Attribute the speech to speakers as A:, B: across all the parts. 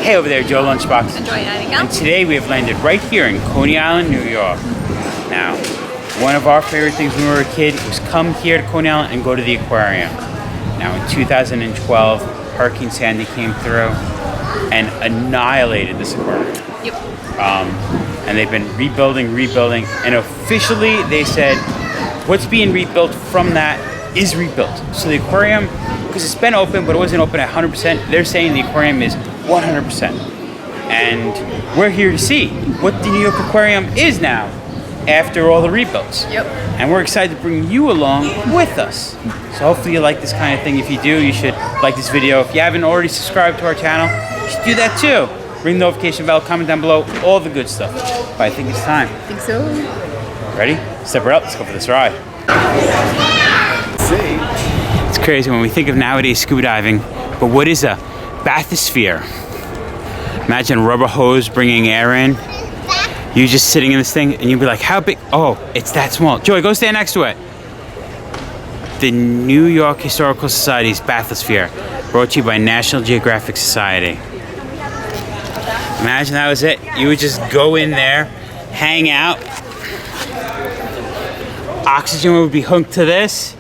A: Hey over there, Joe Lunchbox.
B: Enjoy dining out.
A: And today we have landed right here in Coney Island, New York. Now, one of our favorite things when we were a kid was come here to Coney Island and go to the aquarium. Now in 2012, Hurricane Sandy came through and annihilated this aquarium.
B: Yep.
A: And they've been rebuilding, and officially they said what's being rebuilt from that is rebuilt. So the aquarium, because it's been open, but it wasn't open at 100%, they're saying the aquarium is 100%. And we're here to see what the New York Aquarium is now after all the rebuilds.
B: Yep.
A: And we're excited to bring you along with us. So hopefully you like this kind of thing. If you do, you should like this video. If you haven't already subscribed to our channel, you should do that too. Ring the notification bell, comment down below, all the good stuff. But I think it's time.
B: I think so.
A: Ready? Step her up, let's go for this ride. It's crazy when we think of nowadays scuba diving, but what is a bathysphere? Imagine a rubber hose bringing air in. You just sitting in this thing and you'd be like, how big? Oh, it's that small. Joey, go stand next to it. The New York Historical Society's bathysphere, brought to you by National Geographic Society. Imagine that was it. You would just go in there, hang out. Oxygen would be hooked to this,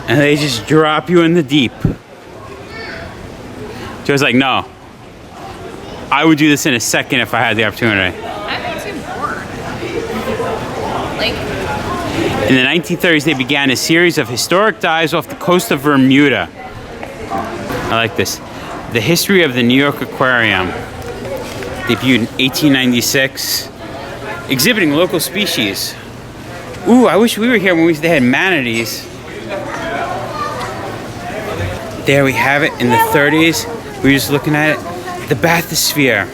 A: and they just drop you in the deep. Joe's like, no. I would do this in a second if I had the opportunity.
B: I'm actually bored. Like,
A: in the 1930s, they began a series of historic dives off the coast of Bermuda. I like this. The history of the New York Aquarium, debuted in 1896, exhibiting local species. Ooh, I wish we were here when they had manatees. There we have it in the 30s. We were just looking at it. The bathysphere.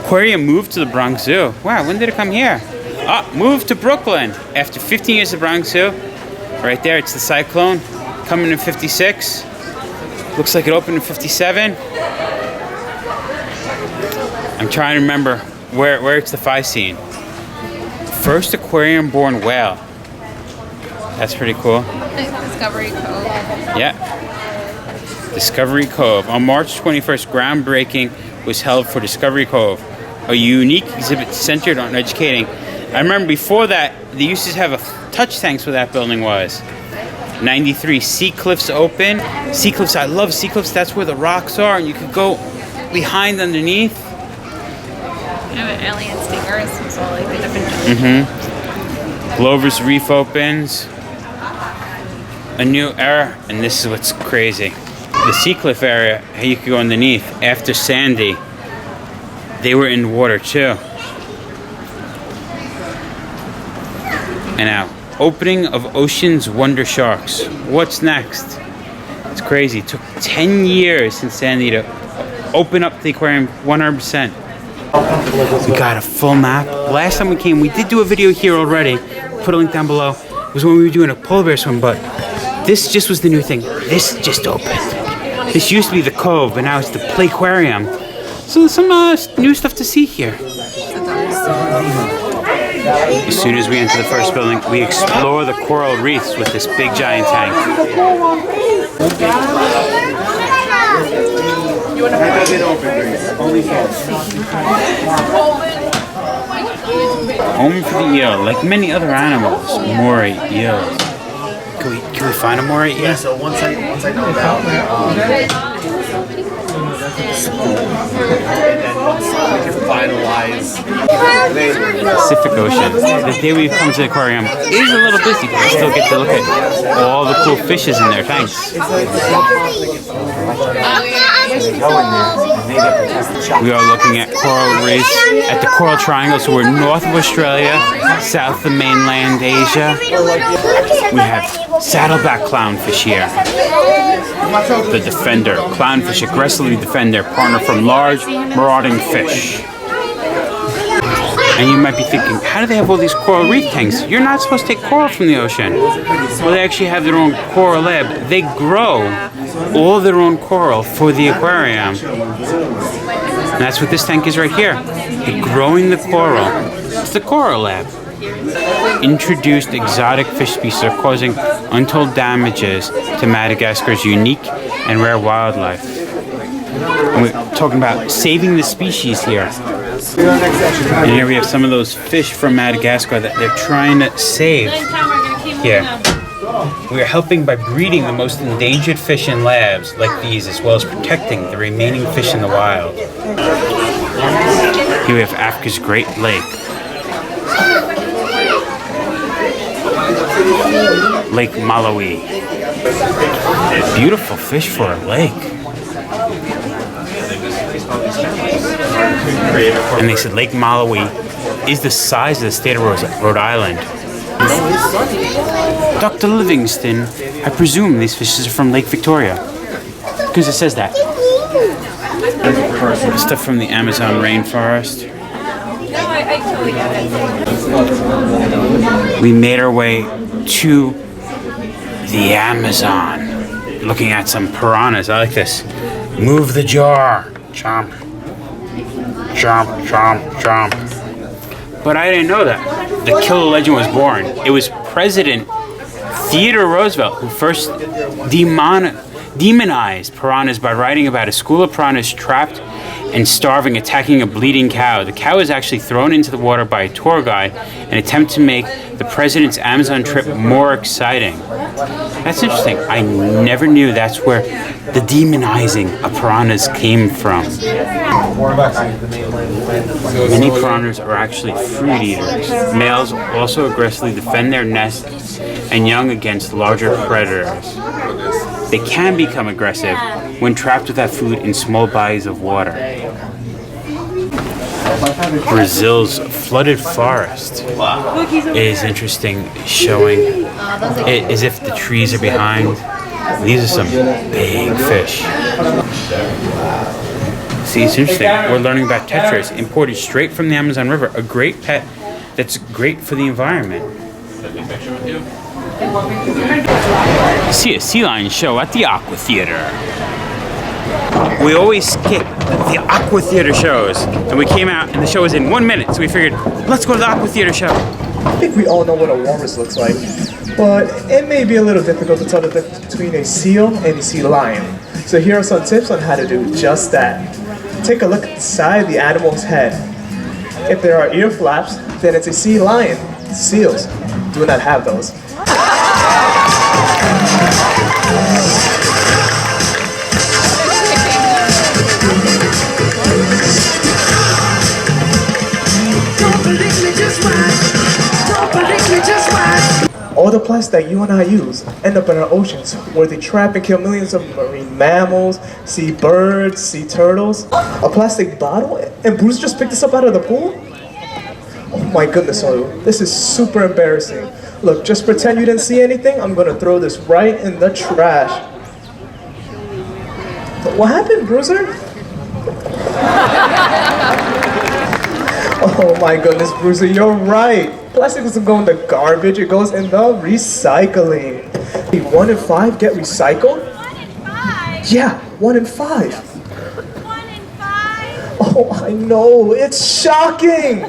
A: Aquarium moved to the Bronx Zoo. Wow, when did it come here? Ah, moved to Brooklyn after 15 years of Bronx Zoo. Right there, it's the Cyclone. Coming in 56. Looks like it opened in 57. I'm trying to remember where it's the 5 scene. First aquarium-born whale. That's pretty cool.
B: Discovery Cove.
A: Yeah. Discovery Cove. On March 21st, groundbreaking was held for Discovery Cove, a unique exhibit centered on educating. I remember before that, they used to have a touch tanks where that building was. 93, Sea Cliffs open. Sea Cliffs, I love Sea Cliffs. That's where the rocks are, and you could go behind underneath.
B: You know, alien stingers. So like the different.
A: Glover's Reef opens. A new era, and this is what's crazy. The Sea Cliff area, you could go underneath. After Sandy, they were in water too. And now, opening of Ocean's Wonder Sharks. What's next? It's crazy. It took 10 years since Sandy to open up the aquarium 100%. We got a full map. Last time we came, we did do a video here already. Put a link down below. It was when we were doing a polar bear swim, but this just was the new thing. This just opened. This used to be the Cove, but now it's the Playquarium. So there's some new stuff to see here. As soon as we enter the first building, we explore the coral reefs with this big giant tank. Home for the eel, like many other animals, moray eels. Can we find a moray eel?
C: Yeah, so once I know about and then once we can finalize
A: Pacific Ocean. The day we come to the aquarium is a little busy, but we still get to look at all the cool fishes in their tanks. We are looking at coral reefs at the Coral Triangle, so we're north of Australia, south of mainland Asia. We have saddleback clownfish here. The defender. Clownfish aggressively defend their partner from large, marauding fish. And you might be thinking, how do they have all these coral reef tanks? You're not supposed to take coral from the ocean. Well, they actually have their own coral lab. They grow all their own coral for the aquarium. And that's what this tank is right here. They're growing the coral. It's the coral lab. Introduced exotic fish species are causing untold damages to Madagascar's unique and rare wildlife. And we're talking about saving the species here. And here we have some of those fish from Madagascar that they're trying to save here. We are helping by breeding the most endangered fish in labs like these, as well as protecting the remaining fish in the wild. Here we have Africa's Great Lake. Lake Malawi. Beautiful fish for a lake. And they said Lake Malawi is the size of the state of Rhode Island. Dr. Livingston, I presume these fishes are from Lake Victoria. Because it says that. Stuff from the Amazon rainforest. We made our way to the Amazon. Looking at some piranhas. I like this. Move the jar. Chomp. Chomp, chomp, chomp. But I didn't know that. The killer legend was born. It was President Theodore Roosevelt who first demonized piranhas by writing about a school of piranhas trapped and starving, attacking a bleeding cow. The cow was actually thrown into the water by a tour guide in an attempt to make the president's Amazon trip more exciting. That's interesting. I never knew that's where the demonizing of piranhas came from. Many piranhas are actually fruit eaters. Males also aggressively defend their nests and young against larger predators. They can become aggressive when trapped without food in small bodies of water. Brazil's flooded forest is interesting, showing it as if the trees are behind. These are some big fish. See, it's interesting. We're learning about tetras imported straight from the Amazon River, a great pet that's great for the environment. See a sea lion show at the Aqua Theater. We always skip the Aqua Theater shows, and we came out and the show was in 1 minute, so we figured, let's go to the Aqua Theater show.
D: I think we all know what a walrus looks like, but it may be a little difficult to tell the difference between a seal and a sea lion. So here are some tips on how to do just that. Take a look at the side of the animal's head. If there are ear flaps, then it's a sea lion. Seals do not have those. All the plastics that you and I use end up in our oceans, where they trap and kill millions of marine mammals, sea birds, sea turtles. A plastic bottle? And Bruce just picked this up out of the pool? Oh my goodness, Olu. This is super embarrassing. Look, just pretend you didn't see anything. I'm gonna throw this right in the trash. What happened, Bruiser? Oh my goodness, Bruiser, you're right. Plastic doesn't go in the garbage, it goes in the recycling. 1 in 5 get recycled?
B: 1 in 5?
D: Yeah, 1 in 5.
B: 1 in 5?
D: Oh, I know, it's shocking!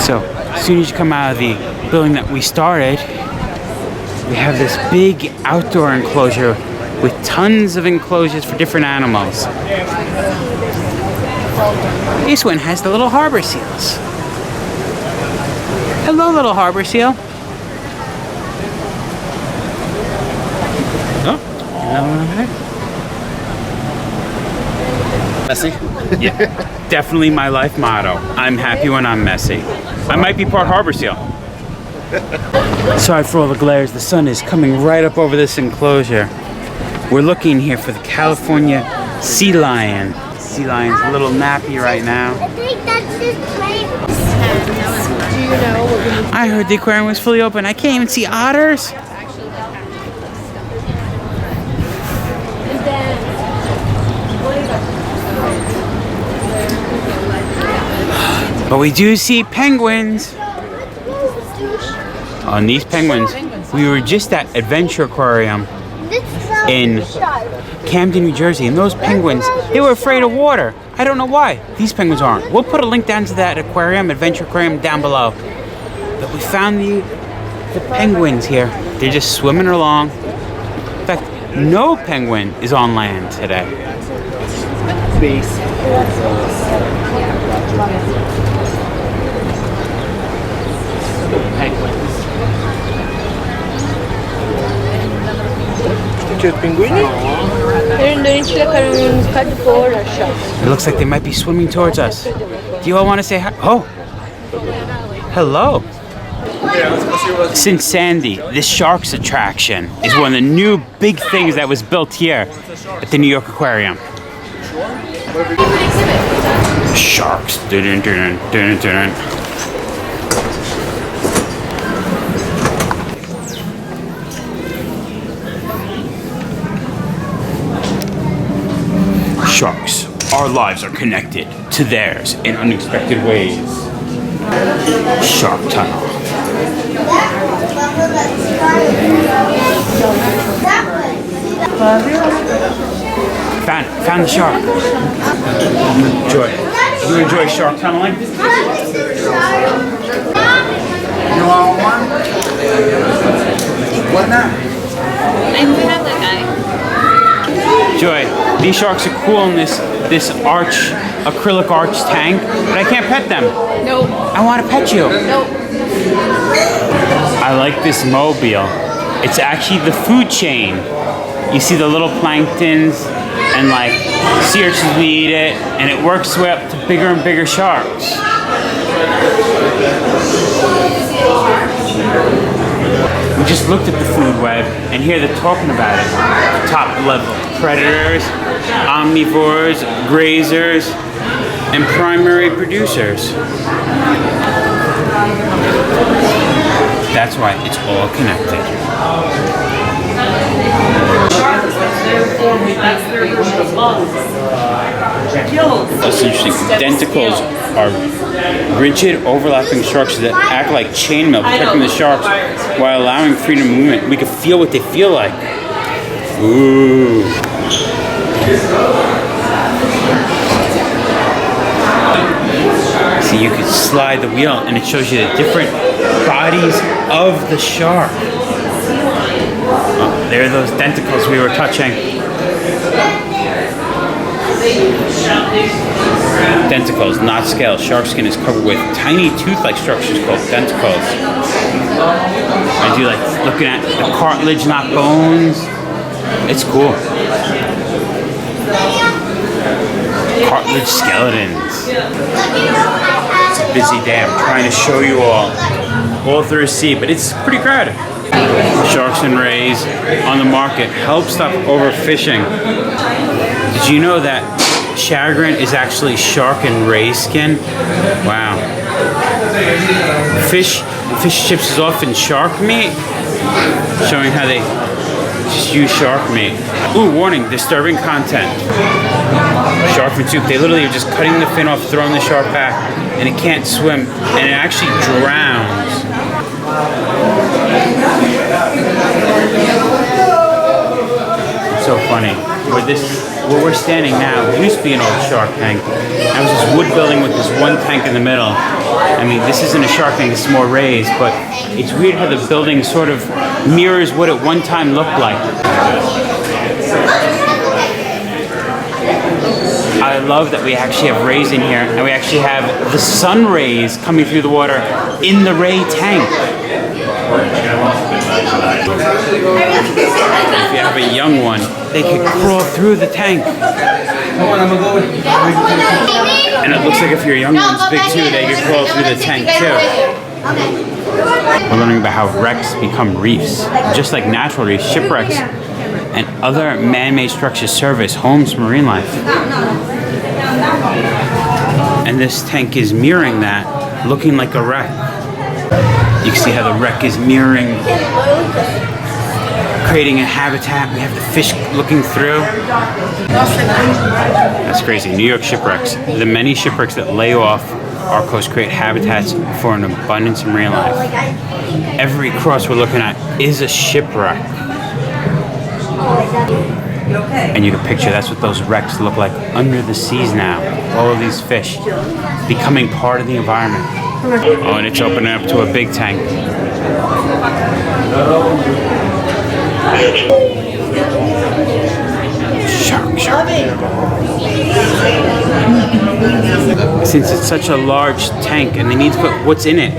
A: So, as soon as you come out of the building that we started, we have this big outdoor enclosure with tons of enclosures for different animals. This one has the little harbor seals. Hello, little harbor seal. Oh, another one over there.
C: Messy?
A: Yeah, definitely my life motto. I'm happy when I'm messy. I might be part harbor seal. Sorry for all the glares. The sun is coming right up over this enclosure. We're looking here for the California sea lion. Sea lion's a little nappy right now.
E: I think that's his plane.
A: I heard the aquarium was fully open. I can't even see otters. But we do see penguins. On these penguins, we were just at Adventure Aquarium in Camden, New Jersey, and those penguins, they were afraid of water. I don't know why. These penguins aren't. We'll put a link down to that aquarium, Adventure Aquarium, down below. But we found the penguins here. They're just swimming along. In fact, no penguin is on land today.
C: Base. Penguins. C'è pinguini?
A: It looks like they might be swimming towards us. Do you all want to say hi? Oh, hello. Since Sandy, this sharks attraction is one of the new big things that was built here at the New York Aquarium. Sharks. Dun, dun, dun, dun, dun. Sharks. Our lives are connected to theirs in unexpected ways. Shark tunnel. Found the shark. You enjoy shark tunneling?
C: You want one? What now?
B: I have that guy.
A: Joy, these sharks are cool in this acrylic arch tank, but I can't pet them.
B: Nope.
A: I want to pet you.
B: Nope.
A: I like this mobile. It's actually the food chain. You see the little planktons and like sea urchins, we eat it, and it works its way up to bigger and bigger sharks. We just looked at the food web, and here they're talking about it. Top level predators, omnivores, grazers, and primary producers. That's why it's all connected. That's interesting. Denticles are rigid, overlapping structures that act like chainmail, protecting the sharks while allowing freedom of movement. We can feel what they feel like. Ooh. See, you can slide the wheel and it shows you the different bodies of the shark. Oh, there are those denticles we were touching. Denticles, not scales. Shark skin is covered with tiny tooth-like structures called denticles. I do like looking at the cartilage, not bones. It's cool. Cartilage skeletons. It's a busy day. I'm trying to show you all through the sea, but it's pretty crowded. Sharks and rays on the market help stop overfishing. Did you know that chagrin is actually shark and ray skin? Wow. Fish chips is often shark meat, showing how they just use shark meat. Ooh, warning, disturbing content. Shark fin soup, they literally are just cutting the fin off, throwing the shark back, and it can't swim, and it actually drowns. It's so funny. Where we're standing now used to be an old shark tank. That was this wood building with this one tank in the middle. I mean, this isn't a shark tank, it's more raised, but it's weird how the building sort of mirrors what it one time looked like. I love that we actually have rays in here, and we actually have the sun rays coming through the water in the ray tank. If you have a young one, they could crawl through the tank. And it looks like if your young one's big too, they could crawl through the tank too. We're learning about how wrecks become reefs. Just like natural reefs, shipwrecks and other man-made structures serve as homes for marine life. And this tank is mirroring that, looking like a wreck. You can see how the wreck is mirroring, creating a habitat. We have the fish looking through. That's crazy. New York shipwrecks. The many shipwrecks that lay off our coast create habitats for an abundance of marine life. Every cross we're looking at is a shipwreck. And you can picture that's what those wrecks look like under the seas now. All of these fish becoming part of the environment. Oh, and it's opening up to a big tank. Since it's such a large tank and they need to put what's in it,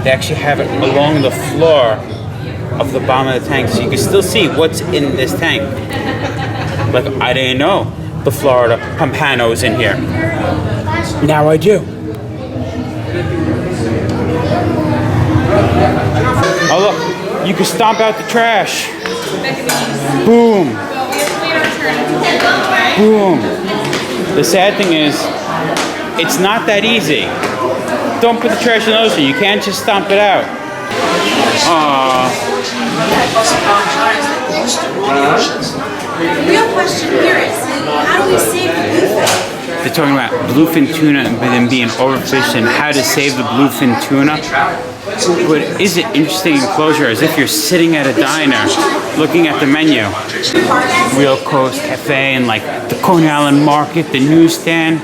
A: they actually have it along the floor of the bottom of the tank, so you can still see what's in this tank. Like, I didn't know the Florida Pompano is in here. Now I do. Oh look, you can stomp out the trash. Boom. Boom. The sad thing is, it's not that easy. Don't put the trash in the ocean. You can't just stomp it out. Aww.
F: The real question here is, how do we save the bluefin?
A: They're talking about bluefin tuna and them being overfished and how to save the bluefin tuna. But is it interesting enclosure as if you're sitting at a diner looking at the menu. Real Coast Cafe and like the Coney Island Market, the newsstand.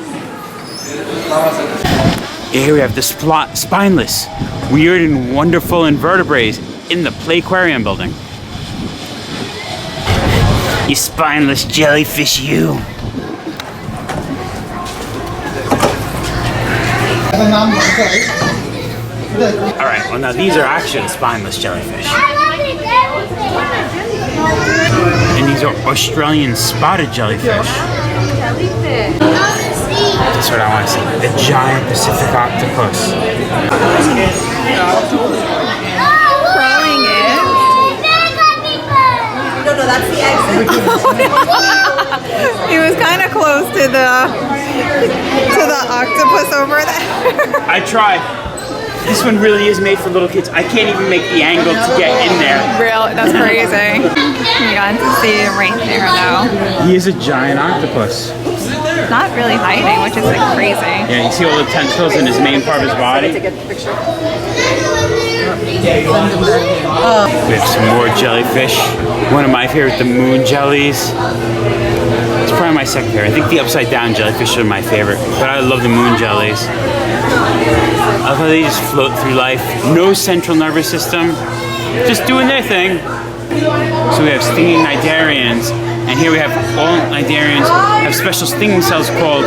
A: Here we have the spineless, weird and wonderful invertebrates in the Play Aquarium building. You spineless jellyfish, you. Alright, well now these are actually spineless jellyfish. And these are Australian spotted jellyfish. That's what I want to see. The giant Pacific octopus.
B: Crawling in.
F: No, that's the exit.
B: He was kind of close to the octopus over there.
A: I tried. This one really is made for little kids. I can't even make the angle to get in there.
B: Real, that's crazy. You got to see him right there though.
A: He is a giant octopus.
B: Not really hiding, which is like crazy.
A: Yeah, you see all the tentacles in his main part of his body? We have some more jellyfish. One of my favorite, the moon jellies. It's probably my second favorite. I think the upside down jellyfish are my favorite, but I love the moon jellies. I love how they just float through life. No central nervous system, just doing their thing. So we have stinging cnidarians, and here we have all cnidarians have special stinging cells called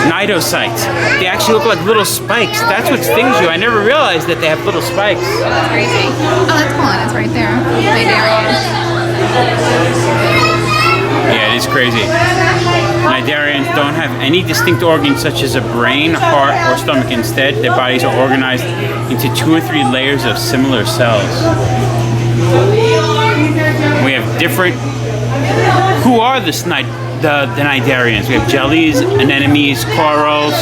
A: cnidocytes. They actually look like little spikes. That's what stings you. I never realized that they have little spikes.
B: That's crazy. Oh, that's cool. It's right there.
A: Yeah, it is crazy. Cnidarians don't have any distinct organs such as a brain, heart, or stomach. Instead, their bodies are organized into 2 or 3 layers of similar cells. We have different... Who are the cnidarians? We have jellies, anemones, corals,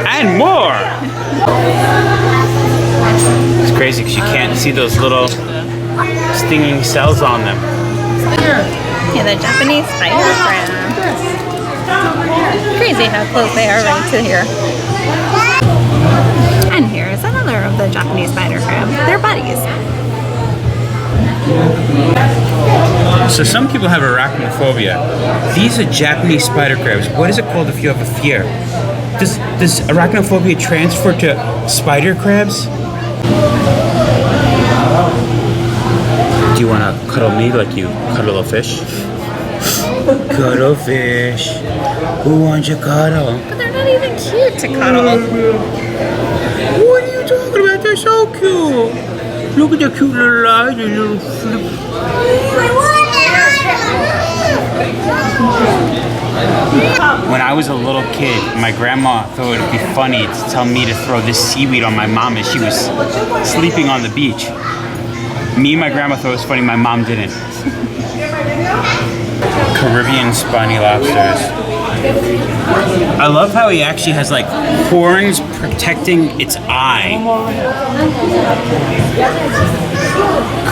A: and more! It's crazy because you can't see those little stinging cells on them.
B: Yeah, the Japanese spider crab. Crazy how close they are right to here. And here's another of the Japanese spider crab. They're buddies.
A: So some people have arachnophobia. These are Japanese spider crabs. What is it called if you have a fear? Does arachnophobia transfer to spider crabs? Do you want to cuddle me like you cuddle a fish? Cuddle fish. Who wants your cuddle?
B: But they're not even cute to cuddle.
A: What are you talking about? They're so cute. Look at the cute little eyes, the little flip. When I was a little kid, my grandma thought it would be funny to tell me to throw this seaweed on my mom as she was sleeping on the beach. Me and my grandma thought it was funny, my mom didn't. Caribbean spiny lobsters. I love how he actually has like horns protecting its eye.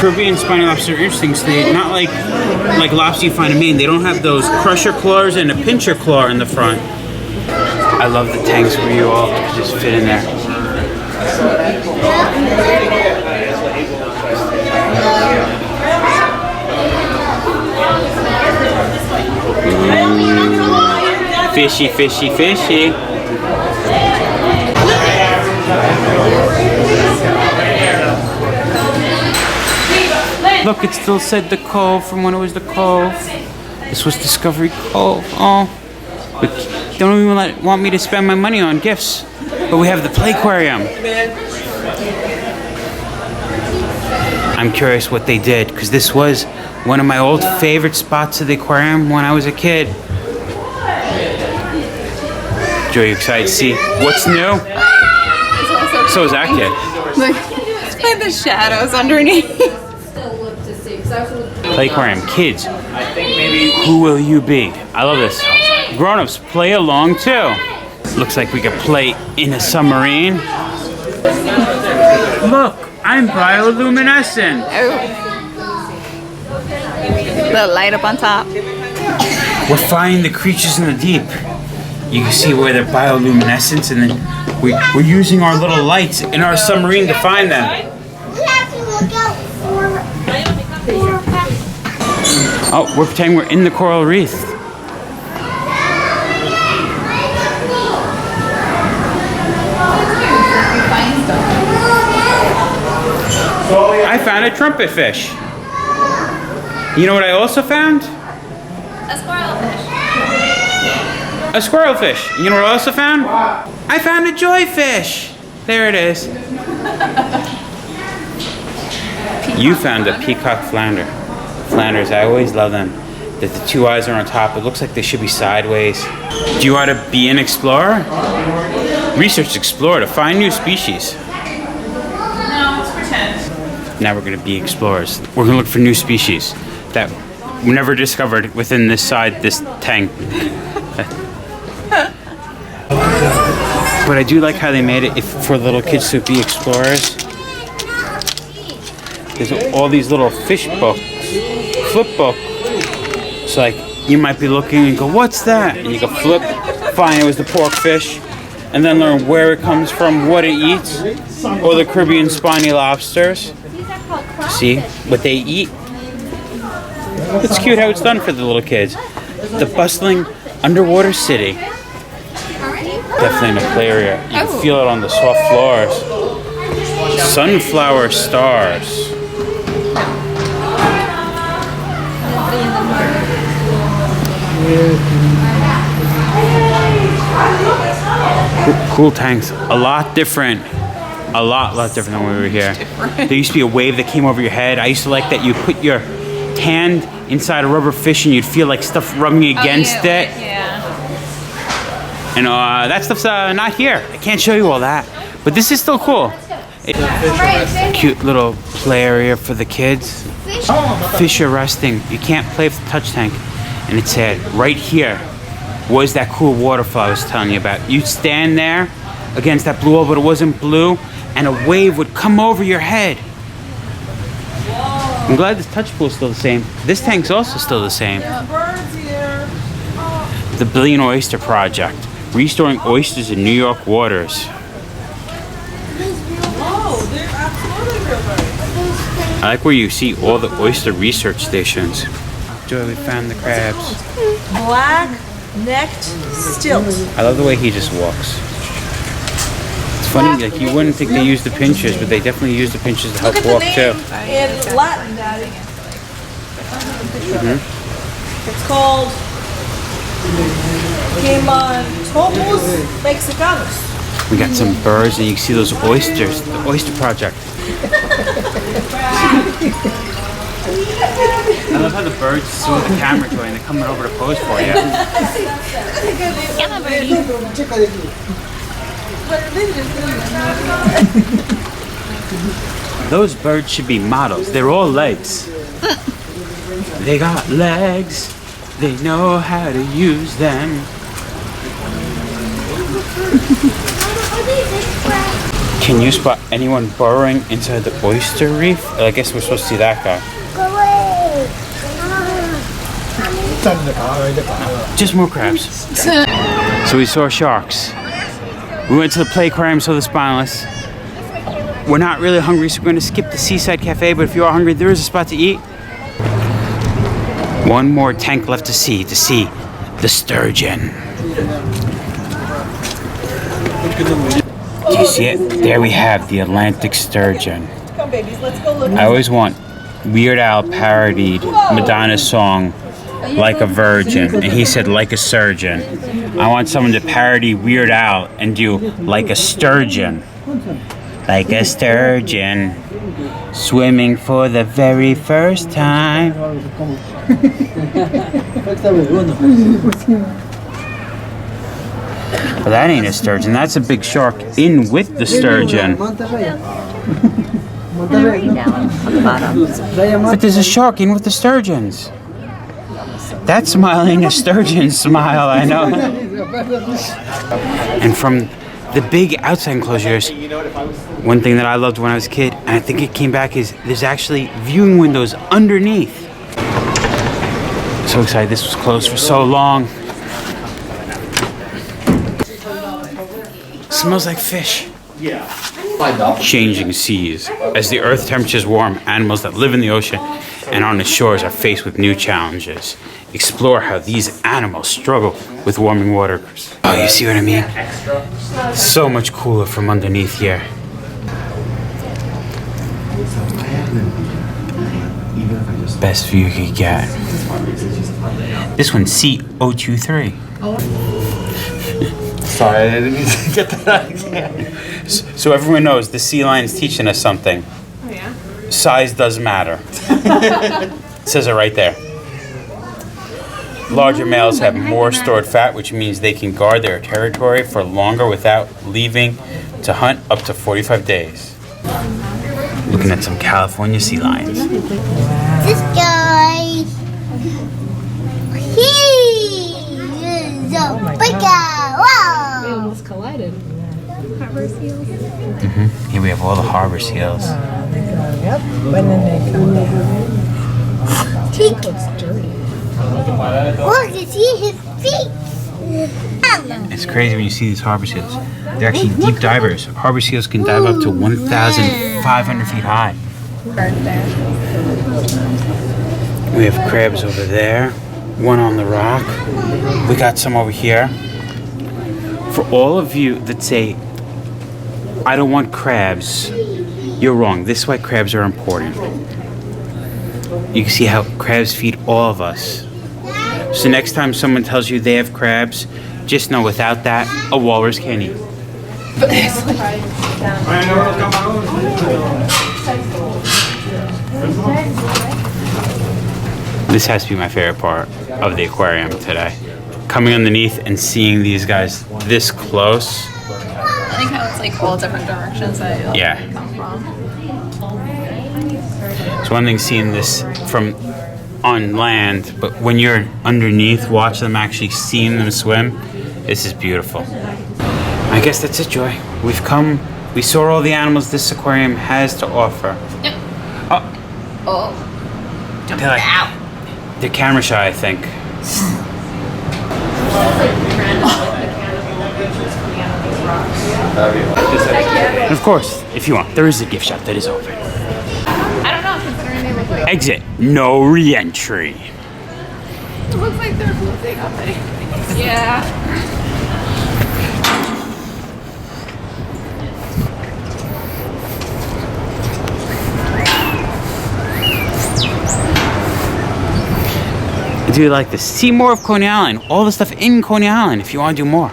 A: Caribbean spiny lobster are interesting, so they're not like lobster you find in Maine. They don't have those crusher claws and a pincher claw in the front. I love the tanks where you all can just fit in there. Fishy, fishy, fishy. Look, it still said the Cove from when it was the Cove. This was Discovery Cove. Oh, but don't even want me to spend my money on gifts. But we have the Playquarium. I'm curious what they did, because this was one of my old favorite spots of the aquarium when I was a kid. Joe, you excited to see what's new? So is that kid.
B: Look, look at the shadows underneath.
A: Playquarium, kids, who will you be? I love this. Grown-ups, play along too. Looks like we could play in a submarine. Look, I'm bioluminescent.
B: The light up on top.
A: We're finding the creatures in the deep. You can see where they're bioluminescent, and then we're using our little lights in our submarine to find them.
E: We have to look out for
A: Oh, we're pretending we're in the coral reef. I found a trumpet fish. You know what I also found?
B: A squirrelfish.
A: A squirrel fish. You know what I also found? I found a joy fish. There it is. You found a peacock flounder. Flounders, I always love them. That the two eyes are on top. It looks like they should be sideways. Do you want to be an explorer? Research explore to find new species.
B: No, it's pretend.
A: Now we're going to be explorers. We're going to look for new species that were never discovered within this tank. But I do like how they made it for little kids to be explorers. There's all these little fish books, flip book. So like you might be looking and go, what's that? And you go flip, find it was the pork fish, and then learn where it comes from, what it eats, or the Caribbean spiny lobsters. See what they eat. It's cute how it's done for the little kids. The bustling underwater city. Definitely in a play area. You can feel it on the soft floors. Sunflower stars. Cool tanks. A lot different. A lot different than when we were here. There used to be a wave that came over your head. I used to like that you put your hand inside a rubber fish and you'd feel like stuff rubbing against it.
B: Yeah.
A: And that stuff's not here. I can't show you all that. But this is still cool. Cute little play area for the kids. Fish are resting. You can't play with the touch tank. And it said right here was that cool waterfall I was telling you about. You'd stand there against that blue wall, but it wasn't blue, and a wave would come over your head. I'm glad this touch pool is still the same. This tank's also still the same. The Billion Oyster Project, restoring oysters in New York waters. I like where you see all the oyster research stations. Joy, we found the crabs.
F: Black-necked stilt.
A: I love the way he just walks. It's funny, like you wouldn't think they use the pinchers, but they definitely use the pinchers to help walk too.
F: In Latin, Daddy. It's called Queimantopos Mexicanos.
A: We got some birds, and you can see those oysters. The Oyster Project. I love how the birds see the camera joy and they're coming over to pose for you. Those birds should be models. They're all legs. They got legs. They know how to use them. Can you spot anyone burrowing inside the oyster reef? I guess we're supposed to see that guy.
E: Go away.
A: Just more crabs. So we saw sharks. We went to the Playquarium, saw the spineless. We're not really hungry, so we're going to skip the Seaside Cafe, but if you are hungry, there is a spot to eat. One more tank left to see the sturgeon. Do you see it? There we have the Atlantic sturgeon.
F: Come, babies, let's go look.
A: I always want Weird Al parodied Madonna's song, like a virgin, and he said like a surgeon. I want someone to parody Weird Al and do like a sturgeon. Like a sturgeon, swimming for the very first time. Well, that ain't a sturgeon, that's a big shark in with the sturgeon. But there's a shark in with the sturgeons. That smile ain't a sturgeon smile, I know. And from the big outside enclosures, one thing that I loved when I was a kid, and I think it came back, is there's actually viewing windows underneath. So excited, this was closed for so long. Smells like fish. Changing seas. As the earth temperatures warm, animals that live in the ocean and on its shores are faced with new challenges. Explore how these animals struggle with warming waters. Oh, you see what I mean? So much cooler from underneath here. Best view you could get. This one's C023.
C: Sorry, I didn't mean to get that.
A: So everyone knows the sea lion is teaching us something.
B: Oh, yeah?
A: Size does matter. It says it right there. Larger males have more stored fat, which means they can guard their territory for longer without leaving to hunt up to 45 days. Looking at some California sea lions.
E: This guy, he is a big guy. Wow.
F: They almost collided.
B: Harbor seals.
A: Here we have all the harbor seals.
F: Yep. And then they come down.
E: He,
F: It looks dirty.
E: look, you see his feet.
A: It's crazy when you see these harbor seals. They're actually deep divers. Harbor seals can dive up to 1,500 feet high. We have crabs over there, one on the rock. We got some over here. For all of you that say, I don't want crabs, you're wrong. This is why crabs are important. You can see how crabs feed all of us. So next time someone tells you they have crabs, just know without that, a walrus can't eat. This has to be my favorite part of the aquarium today. Coming underneath and seeing these guys this close.
B: I think how it's like all different directions that it'll
A: Yeah.
B: come from.
A: It's one thing seeing this from on land, but when you're underneath, watch them actually seeing them swim, this is beautiful. I guess that's it, Joy. We've come, we saw all the animals this aquarium has to offer.
B: Yep.
A: Oh,
B: Oh.
A: they're like, they're camera shy, I think. And of course, if you want, there is a gift shop that is open.
B: I don't know, considering they look like
A: Exit, no re-entry.
B: it looks like they're losing up there. Yeah.
A: Do you like to see more of Coney Island? All the stuff in Coney Island if you want to do more.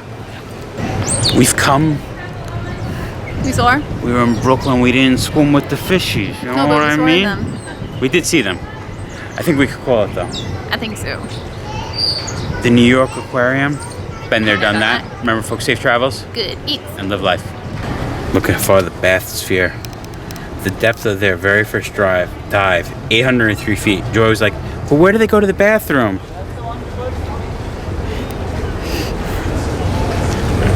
A: We've come.
B: We saw?
A: We were in Brooklyn. We didn't swim with the fishies. You know
B: No, but
A: what
B: we
A: I
B: saw
A: mean?
B: them.
A: We did see them. I think we could call it though.
B: I think so.
A: The New York Aquarium. Been there, done
B: Done
A: that.
B: that.
A: Remember, folks, safe travels
B: Good. Eat.
A: and live life. Look how far the bathysphere. The depth of their very first dive, 803 feet. Joy was like, well, where do they go to the bathroom?